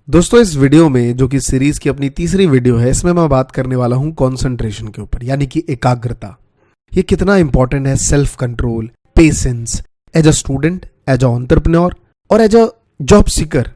दोस्तों इस वीडियो में जो कि सीरीज की अपनी तीसरी वीडियो है, इसमें मैं बात करने वाला हूं कंसंट्रेशन के ऊपर, यानी कि एकाग्रता। ये कितना इंपॉर्टेंट है, self control, patience, as a student, as a entrepreneur और एज अ जॉब सीकर।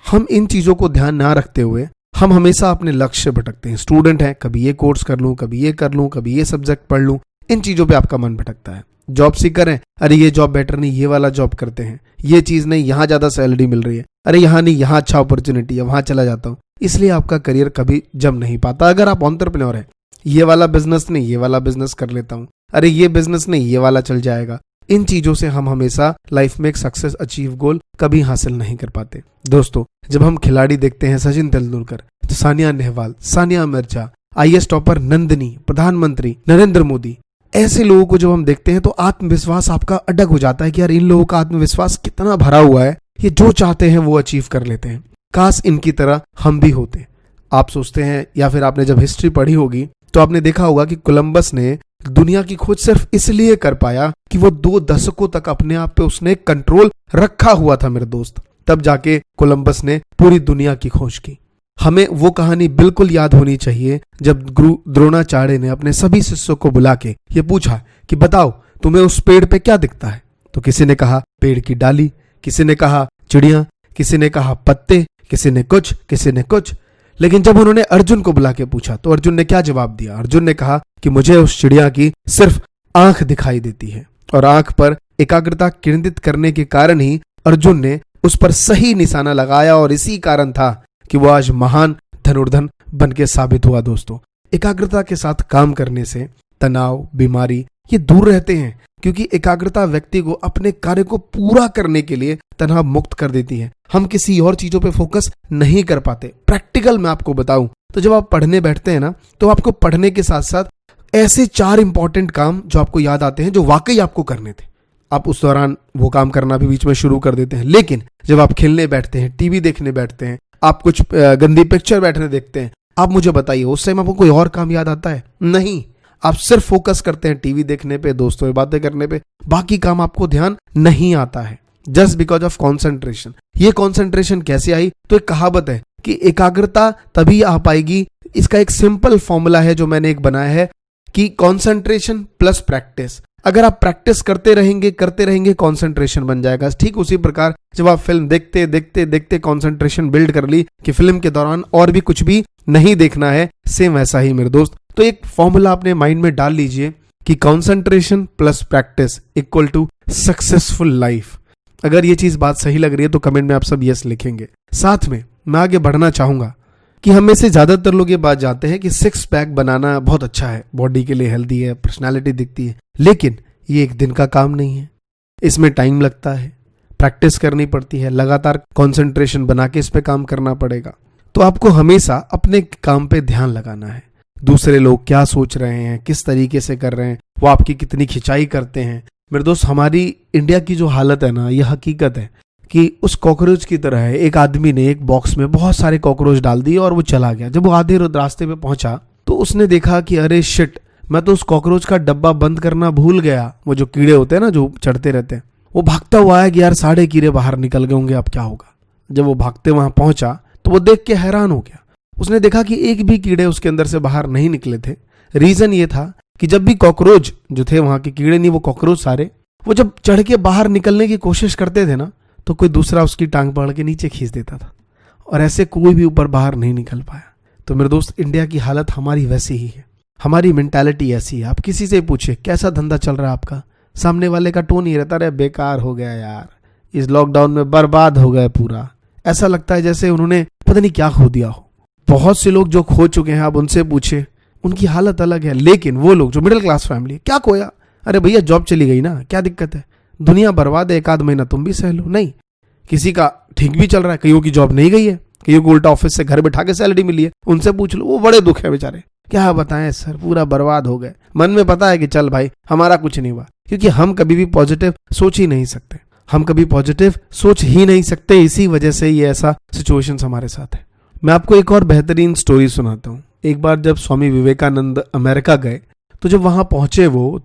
हम इन चीजों को ध्यान ना रखते हुए हम हमेशा अपने लक्ष्य से भटकते हैं। स्टूडेंट हैं, कभी ये कोर्स कर लूं, कभी ये कर लूं, कभी ये सब्जेक्ट पढ़ लूं, इन चीजों पे आपका मन भटकता है। जॉब सीकर हैं, अरे ये जॉब बेटर नहीं, ये वाला जॉब करते हैं, ये चीज नहीं, यहाँ ज्यादा सैलरी मिल रही है, अरे यहाँ नहीं, यहाँ अच्छा अपॉर्चुनिटी है, वहां चला जाता हूँ। इसलिए आपका करियर कभी जम नहीं पाता। अगर आप एंटरप्रेन्योर हैं, ये वाला बिजनेस नहीं, ये वाला बिजनेस कर लेता हूँ, अरे ये बिजनेस नहीं, ये वाला चल जाएगा। इन चीजों से हम हमेशा लाइफ में एक सक्सेस अचीव गोल कभी हासिल नहीं कर पाते। दोस्तों जब हम खिलाड़ी देखते हैं, सचिन तेंदुलकर, तो सानिया नेहवाल, सानिया मिर्जा, आईएएस टॉपर नंदिनी, प्रधानमंत्री नरेंद्र मोदी, ऐसे लोगों को जब हम देखते हैं तो आत्मविश्वास आपका अडग हो जाता है कि यार इन लोगों का आत्मविश्वास कितना भरा हुआ है, ये जो चाहते हैं वो अचीव कर लेते हैं। काश इनकी तरह हम भी होते। आप सोचते हैं, या फिर आपने जब हिस्ट्री पढ़ी होगी तो आपने देखा होगा कि कोलंबस ने दुनिया की खोज सिर्फ इसलिए कर पाया कि वो 2 दशकों तक अपने आप पे उसने कंट्रोल रखा हुआ था मेरे दोस्त। तब जाके कोलंबस ने पूरी दुनिया की खोज की। हमें वो कहानी बिल्कुल याद होनी चाहिए जब गुरु द्रोणाचार्य ने अपने सभी शिष्यों को बुला के ये पूछा कि बताओ तुम्हें उस पेड़ पे क्या दिखता है। तो किसी ने कहा पेड़ की डाली, किसी ने कहा चिड़िया, किसी ने कहा पत्ते, किसी ने कुछ, किसी ने कुछ। लेकिन जब उन्होंने अर्जुन को बुला के पूछा तो अर्जुन ने क्या जवाब दिया? अर्जुन ने कहा कि मुझे उस चिड़िया की सिर्फ आंख दिखाई देती है। और आंख पर एकाग्रता केंद्रित करने के कारण ही अर्जुन ने उस पर सही निशाना लगाया, और इसी कारण था कि वो आज महान धनुर्धर बन के साबित हुआ। दोस्तों एकाग्रता के साथ काम करने से तनाव, बीमारी ये दूर रहते हैं, क्योंकि एकाग्रता व्यक्ति को अपने कार्य को पूरा करने के लिए तनाव मुक्त कर देती है। हम किसी और चीजों पे फोकस नहीं कर पाते। प्रैक्टिकल मैं आपको बताऊं तो जब आप पढ़ने बैठते हैं ना, तो आपको पढ़ने के साथ साथ ऐसे 4 इंपॉर्टेंट काम जो आपको याद आते हैं, जो वाकई आपको करने थे, आप उस दौरान वो काम करना भी बीच में शुरू कर देते हैं। लेकिन जब आप खेलने बैठते हैं, टीवी देखने बैठते हैं, आप कुछ गंदी पिक्चर बैठने देखते हैं, आप मुझे बताइए उस टाइम आपको कोई और काम याद आता है? नहीं। आप सिर्फ फोकस करते हैं टीवी देखने पे, दोस्तों से बातें करने पे, बाकी काम आपको ध्यान नहीं आता है। Just because of concentration. ये कॉन्सेंट्रेशन कैसे आई? तो एक कहावत है कि एकाग्रता तभी आ पाएगी। इसका एक सिंपल फॉर्मूला है जो मैंने एक बनाया है कि कॉन्सेंट्रेशन प्लस प्रैक्टिस। अगर आप प्रैक्टिस करते रहेंगे कंसंट्रेशन बन जाएगा। ठीक उसी प्रकार जब आप फिल्म देखते देखते देखते कंसंट्रेशन बिल्ड कर ली कि फिल्म के दौरान और भी कुछ भी नहीं देखना है, सेम वैसा ही मेरे दोस्त। तो एक फॉर्मूला अपने माइंड में डाल लीजिए कि concentration plus practice equal to successful life. अगर ये चीज बात सही लग रही है तो कमेंट में आप सब यस लिखेंगे। साथ में मैं आगे बढ़ना चाहूंगा कि हम में से ज्यादातर लोग ये बात जानते हैं कि 6 पैक बनाना बहुत अच्छा है, बॉडी के लिए हेल्दी है, पर्सनालिटी दिखती है, लेकिन ये एक दिन का काम नहीं है। इसमें टाइम लगता है, प्रैक्टिस करनी पड़ती है, लगातार कंसंट्रेशन बना के इस पे काम करना पड़ेगा। तो आपको हमेशा अपने काम पे ध्यान लगाना है। दूसरे लोग क्या सोच रहे हैं, किस तरीके से कर रहे हैं, वो आपकी कितनी खिंचाई करते हैं। मेरे दोस्त हमारी इंडिया की जो हालत है ना, यह हकीकत है कि उस कॉकरोच की तरह है। एक आदमी ने एक बॉक्स में बहुत सारे कॉकरोच डाल दिए और वो चला गया। जब वो आधे रास्ते पे पहुंचा तो उसने देखा कि अरे शिट, मैं तो उस कॉकरोच का डब्बा बंद करना भूल गया। वो जो कीड़े होते हैं ना, जो चढ़ते रहते हैं, वो भागता हुआ आया कि यार सारे कीड़े बाहर निकल गए होंगे, अब क्या होगा। जब वो भागते वहां पहुंचा तो वो देख के हैरान हो गया। उसने देखा कि एक भी कीड़े उसके अंदर से बाहर नहीं निकले थे। रीजन ये था कि जब भी कॉकरोच जो थे, वहां के कीड़े नहीं, वो कॉकरोच सारे, वो जब चढ़ के बाहर निकलने की कोशिश करते थे ना, तो कोई दूसरा उसकी टांग पकड़ के नीचे खींच देता था, और ऐसे कोई भी ऊपर बाहर नहीं निकल पाया। तो मेरे दोस्त इंडिया की हालत हमारी वैसी ही है, हमारी मेंटालिटी ऐसी है। आप किसी से पूछे कैसा धंधा चल रहा है आपका, सामने वाले का टोन ही रहता है बेकार हो गया यार, इस लॉकडाउन में बर्बाद हो गए पूरा। ऐसा लगता है जैसे उन्होंने पता नहीं क्या खो दिया हो। बहुत से लोग जो खो चुके हैं, आप उनसे पूछे, उनकी हालत अलग है। लेकिन वो लोग जो मिडिल क्लास फैमिली, क्या खोया? अरे भैया जॉब चली गई ना, क्या दिक्कत है, दुनिया बर्बाद है, 1 आध महीना तुम भी सह लो। नहीं, किसी का ठीक भी चल रहा है, कईयों की जॉब नहीं गई है, कईयों को उल्टा ऑफिस से घर बैठा के सैलरी मिली है, उनसे पूछ लो, वो बड़े दुख है बेचारे। क्या बताएं सर, पूरा बर्बाद हो गए। मन में पता है कि चल भाई हमारा कुछ नहीं हुआ, क्योंकि हम कभी भी पॉजिटिव सोच ही नहीं सकते, हम कभी पॉजिटिव सोच ही नहीं सकते। इसी वजह से ये ऐसा सिचुएशन हमारे साथ है। मैं आपको एक और बेहतरीन स्टोरी सुनाता हूँ। एक बार जब स्वामी विवेकानंद अमेरिका गए, तो जब वहां पहुंचे वो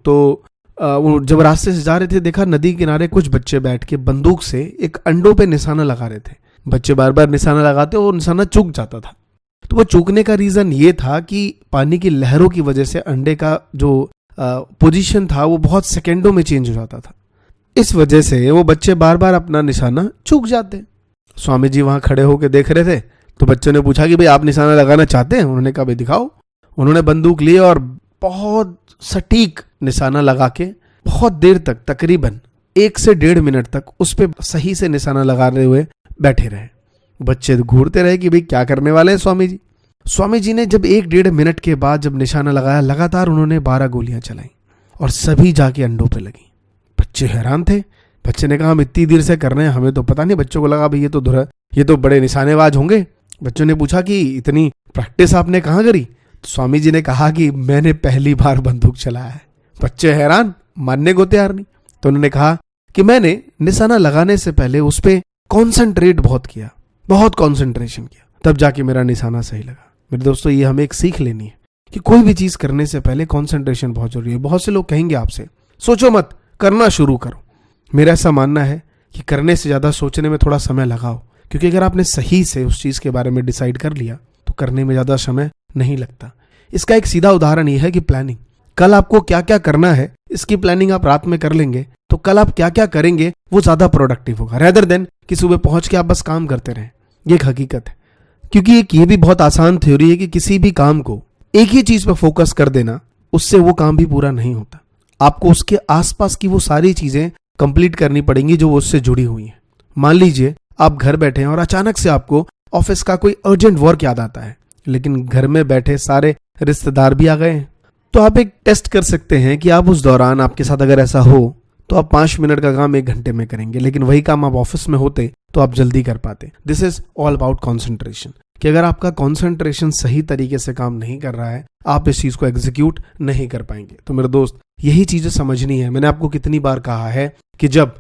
जब रास्ते से जा रहे थे, देखा नदी किनारे कुछ बच्चे बैठ के बंदूक से एक अंडों पे निशाना लगा रहे थे। बच्चे बार बार निशाना लगाते और निशाना चूक जाता था। तो वो चूकने का रीज़न ये था कि पानी की लहरों की वजह से अंडे का जो पोजीशन था वो बहुत सेकेंडों में चेंज हो जाता था। इस वजह से वो बच्चे बार बार अपना निशाना चूक जाते। स्वामी जी वहाँ खड़े होकर देख रहे थे, तो बच्चों ने पूछा कि भाई आप निशाना लगाना चाहते हैं? उन्होंने कहा भाई दिखाओ। उन्होंने बंदूक ली और बहुत सटीक निशाना लगा के बहुत देर तक, तकरीबन 1 से 1.5 मिनट तक उस पर सही से निशाना लगाते हुए बैठे रहे। बच्चे घूरते रहे कि भाई क्या करने वाले हैं स्वामी जी। स्वामी जी ने जब 1-1.5 मिनट के बाद जब निशाना लगाया, लगातार उन्होंने 12 गोलियां चलाई और सभी जाके अंडों पे लगी। बच्चे हैरान थे। बच्चे ने कहा हम इतनी देर से कर रहे हैं, हमें तो पता नहीं। बच्चों को लगा भाई ये तो बड़े निशानेबाज होंगे। बच्चों ने पूछा कि इतनी प्रैक्टिस आपने कहाँ करी? तो स्वामी जी ने कहा कि मैंने पहली बार बंदूक चलाया है। बच्चे हैरान, मानने को तैयार नहीं। तो उन्होंने कहा कि मैंने निशाना लगाने से पहले उस पर कॉन्सेंट्रेट बहुत किया, बहुत कॉन्सेंट्रेशन किया, तब जाके मेरा निशाना सही लगा। मेरे दोस्तों, ये हमें एक सीख लेनी है कि कोई भी चीज करने से पहले कॉन्सेंट्रेशन बहुत जरूरी है। बहुत से लोग कहेंगे आपसे सोचो मत, करना शुरू करो। मेरा ऐसा मानना है कि करने से ज्यादा सोचने में थोड़ा समय लगाओ, क्योंकि अगर आपने सही से उस चीज के बारे में डिसाइड कर लिया तो करने में ज्यादा समय नहीं लगता। इसका एक सीधा उदाहरण यह है कि प्लानिंग। कल आपको क्या क्या करना है, इसकी प्लानिंग आप रात में कर लेंगे तो कल आप क्या क्या करेंगे वो ज्यादा प्रोडक्टिव होगा, रेदर देन कि सुबह पहुंच के आप बस काम करते रहें। ये एक हकीकत है। क्योंकि एक ये भी बहुत आसान थ्योरी है कि किसी भी काम को एक ही चीज पर फोकस कर देना, उससे वो काम भी पूरा नहीं होता। आपको उसके आसपास की वो सारी चीजें कंप्लीट करनी पड़ेंगी जो उससे जुड़ी हुई हैं। मान लीजिए आप घर बैठे हैं और अचानक से आपको ऑफिस का कोई अर्जेंट वर्क याद आता है, लेकिन घर में बैठे सारे रिश्तेदार भी आ गए हैं। तो आप एक टेस्ट कर सकते हैं कि आप उस दौरान, आपके साथ अगर ऐसा हो तो आप 5 मिनट का काम 1 घंटे में करेंगे, लेकिन वही काम आप ऑफिस में होते तो आप जल्दी कर पाते। This is all about concentration. कि अगर आपका कॉन्सेंट्रेशन सही तरीके से काम नहीं कर रहा है, आप इस चीज को एग्जीक्यूट नहीं कर पाएंगे। तो मेरे दोस्त, यही चीजें समझनी है। मैंने आपको कितनी बार कहा है कि जब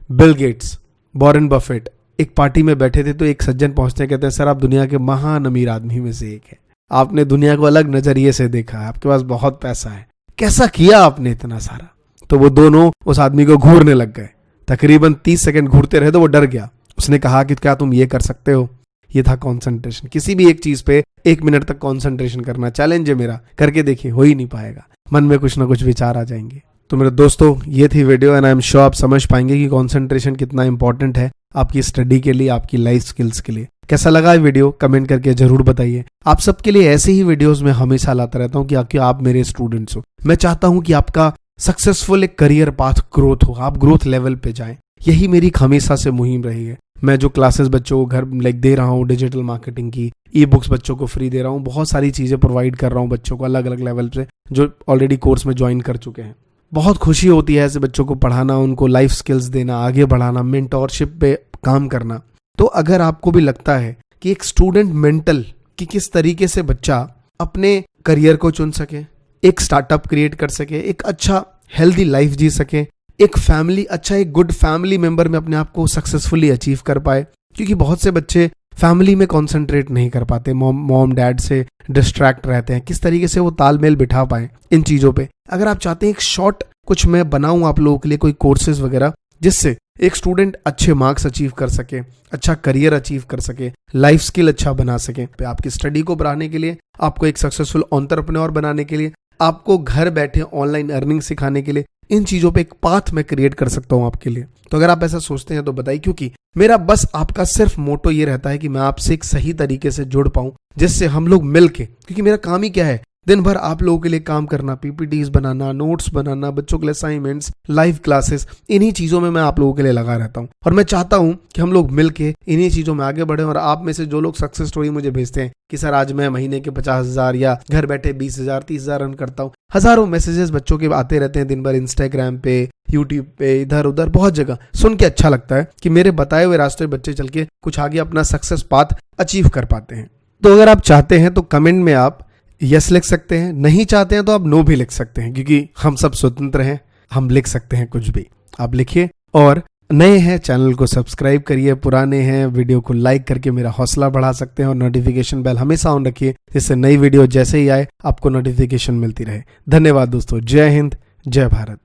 बिल गेट्स, वॉरेन बफेट एक पार्टी में बैठे थे तो एक सज्जन पहुंचते कहते हैं सर आप दुनिया के महान अमीर आदमी में से एक है, आपने दुनिया को अलग नजरिए से देखा है, आपके पास बहुत पैसा है, कैसा किया आपने इतना सारा? तो वो दोनों उस आदमी को घूरने लग गए। तकरीबन 30 सेकंड घूरते रहे तो वो डर गया। उसने कहा कि क्या तुम ये कर सकते हो? ये था कॉन्सेंट्रेशन। किसी भी एक चीज पे 1 मिनट तक कॉन्सेंट्रेशन करना चैलेंज है मेरा, करके देखिए, हो ही नहीं पाएगा। मन में कुछ ना कुछ विचार आ जाएंगे। तो मेरे दोस्तों, ये थी video and I am sure आप समझ पाएंगे कि कॉन्सेंट्रेशन कितना इंपॉर्टेंट है आपकी स्टडी के लिए, आपकी लाइफ स्किल्स के लिए। कैसा लगा वीडियो कमेंट करके जरूर बताइए। आप सबके लिए ऐसे ही वीडियोस मैं हमेशा लाता रहता हूँ कि आप मेरे स्टूडेंट्स हो। मैं चाहता हूँ कि आपका सक्सेसफुल एक करियर पाथ ग्रोथ हो, आप ग्रोथ लेवल पे जाएं। यही मेरी हमेशा से मुहिम रही है। मैं जो क्लासेस बच्चों को घर दे रहा हूँ, डिजिटल मार्केटिंग की, ई बुक्स बच्चों को फ्री दे रहा हूँ, बहुत सारी चीजें प्रोवाइड कर रहा हूँ बच्चों को अलग अलग लेवल पे जो ऑलरेडी कोर्स में ज्वाइन कर चुके हैं। बहुत खुशी होती है ऐसे बच्चों को पढ़ाना, उनको लाइफ स्किल्स देना, आगे बढ़ाना, मेंटोरशिप पे काम करना। तो अगर आपको भी लगता है कि एक स्टूडेंट मेंटल कि किस तरीके से बच्चा अपने करियर को चुन सके, एक स्टार्टअप क्रिएट कर सके, एक अच्छा हेल्दी लाइफ जी सके, एक फैमिली, अच्छा एक गुड फैमिली मेंबर में अपने आप को सक्सेसफुली अचीव कर पाए। क्योंकि बहुत से बच्चे फैमिली में कॉन्सेंट्रेट नहीं कर पाते, मॉम डैड से डिस्ट्रैक्ट रहते हैं। किस तरीके से वो तालमेल बिठा पाए इन चीजों पे। अगर आप चाहते हैं एक शॉर्ट कुछ मैं बनाऊं आप लोगों के लिए, कोई कोर्सेज वगैरह, जिससे एक स्टूडेंट अच्छे मार्क्स अचीव कर सके, अच्छा करियर अचीव कर सके, लाइफ स्किल अच्छा बना सके, आपकी स्टडी को बढ़ाने के लिए, आपको एक सक्सेसफुल एंटरप्रेन्योर बनाने के लिए, आपको घर बैठे ऑनलाइन अर्निंग सिखाने के लिए, इन चीजों पे एक पाथ मैं क्रिएट कर सकता हूं आपके लिए। तो अगर आप ऐसा सोचते हैं तो बताइए, क्योंकि मेरा बस आपका सिर्फ मोटो ये रहता है कि मैं आपसे एक सही तरीके से जुड़ पाऊं, जिससे हम लोग मिलके, क्योंकि मेरा काम ही क्या है, दिन भर आप लोगों के लिए काम करना, पीपीटीज बनाना, नोट्स बनाना, बच्चों के लिए असाइनमेंट्स, लाइव क्लासेस, इन्हीं चीजों में मैं आप लोगों के लिए लगा रहता हूं। और मैं चाहता हूं कि हम लोग मिलके इन्हीं चीजों में आगे बढ़े। और आप में से जो लोग सक्सेस स्टोरी मुझे भेजते हैं कि सर आज मैं महीने के 50,000 या घर बैठे 20,000 30,000 रन करता हूं, हजारों मैसेजेस बच्चों के आते रहते हैं दिन भर, इंस्टाग्राम पे, यूट्यूब पे, इधर उधर, बहुत जगह। सुन के अच्छा लगता है कि मेरे बताए हुए रास्ते बच्चे चल के कुछ आगे अपना सक्सेस पाथ अचीव कर पाते हैं। तो अगर आप चाहते हैं तो कमेंट में आप यस लिख सकते हैं, नहीं चाहते हैं तो आप नो भी लिख सकते हैं, क्योंकि हम सब स्वतंत्र हैं, हम लिख सकते हैं कुछ भी। आप लिखिए। और नए हैं चैनल को सब्सक्राइब करिए, पुराने हैं वीडियो को लाइक करके मेरा हौसला बढ़ा सकते हैं। और नोटिफिकेशन बेल हमेशा ऑन रखिए, जिससे नई वीडियो जैसे ही आए आपको नोटिफिकेशन मिलती रहे। धन्यवाद दोस्तों। जय हिंद, जय भारत।